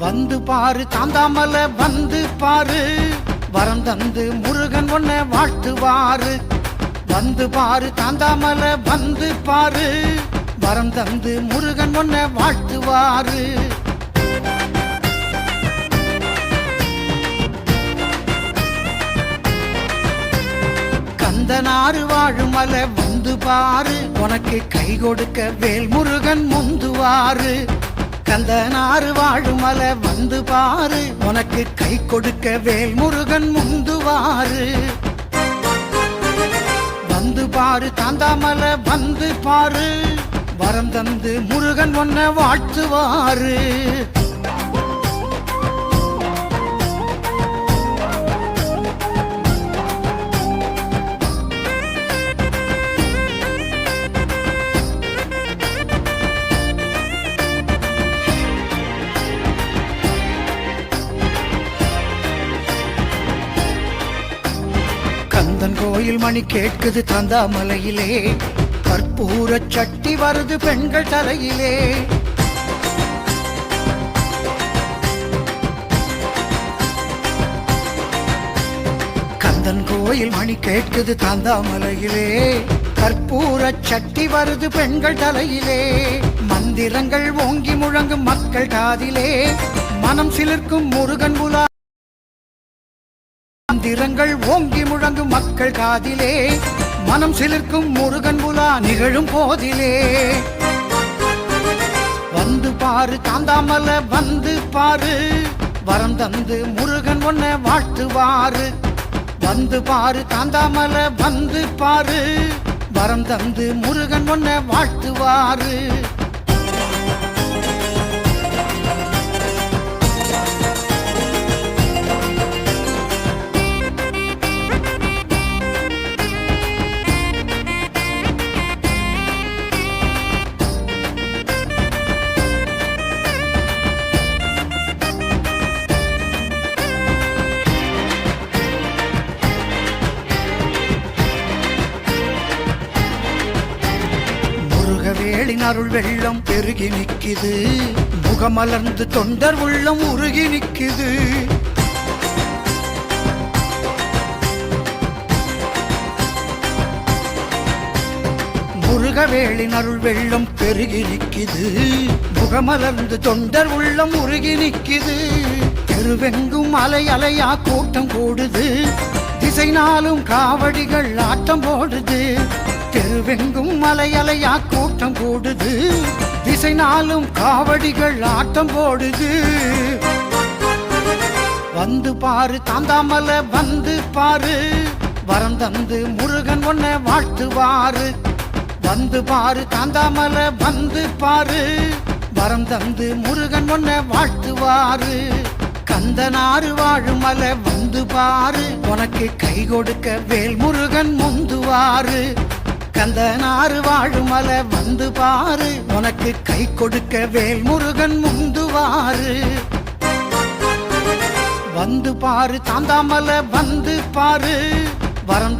வந்து பாரு தாந்தாமல வந்து பாரு, வரம் தந்து முருகன் உன்னை வாழ்த்துவாரு. வந்து பாரு தாந்தாமல வந்து பாரு, வரம் தந்து முருகன் உன்னை வாழ்த்துவாரு. கந்தனாறு வாழுமலை வந்து பாரு, உனக்கு கை கொடுக்க வேல் முருகன் முந்துவாரு. கந்தனாறு வாழுமலை வந்து பாரு, உனக்கு கை கொடுக்க வேல் முருகன் முந்துவாரு. வந்து பாரு தாந்தாமலை வந்து பாரு, வரம் தந்து முருகன் உன்னை வாழ்த்துவாரு. கந்தன் கோயில் மணி கேட்குது தாந்தாமலையிலே, கற்பூர சட்டி வருது பெண்கள் தலையிலே. கந்தன் கோயில் மணி கேட்குது தாந்தாமலையிலே, கற்பூர சட்டி வருது பெண்கள் தலையிலே. மந்திரங்கள் ஓங்கி முழங்கும் மக்கள் காதிலே, மனம் சிலிர்க்கும் முருகன் புலா. மந்திரங்கள் ஓங்கி முழங்கும் மக்கள் காதிலே, மனம் சிலிர்க்கும் முருகன் புலா நிகழும் போதிலே. வந்து பாரு தாந்தாமல வந்து பாரு, வரம் தந்து முருகன் உன்னை வாழ்த்துவாரு. வந்து பாரு தாந்தாமல வந்து பாரு, வரம் தந்து முருகன் உன்னை வாழ்த்துவாரு. வேளின் அருள் வெள்ளம் பெருகி நிக்குது, முகமலர்ந்து தொண்டர் உள்ளம் உருகி நிக்குது. முருகவேளின் அருள் வெள்ளம் பெருகி நிக்குது, முகமலர்ந்து தொண்டர் உள்ளம் உருகி நிக்குது. தெருவெங்கும் அலை அலையா கூட்டம் கூடுது, திசை நாளும் காவடிகள் ஆட்டம் போடுது. தெருவெங்கும் மலை அலையா கூட்டம் கூடுது, திசை நாளும் காவடிகள் ஆட்டம் போடுது. வந்து பாரு தாந்தாமல வந்து பாரு, வரம் தந்து முருகன் உன்னை வாழ்த்துவாரு. வந்து பாரு தாந்தாமல வந்து பாரு, வரம் தந்து முருகன் உன்னை வாழ்த்துவாரு. கந்தனாறு வாழுமலை வந்து பாரு, உனக்கு கை கொடுக்க வேல் முருகன் முந்துவாரு. கந்தனாறு வாழுமலை வந்து பாரு, உனக்கு கை கொடுக்க வேல் முருகன் முந்துவாரு. வந்து பாரு தாந்தாமல வந்து பாரு, வரம்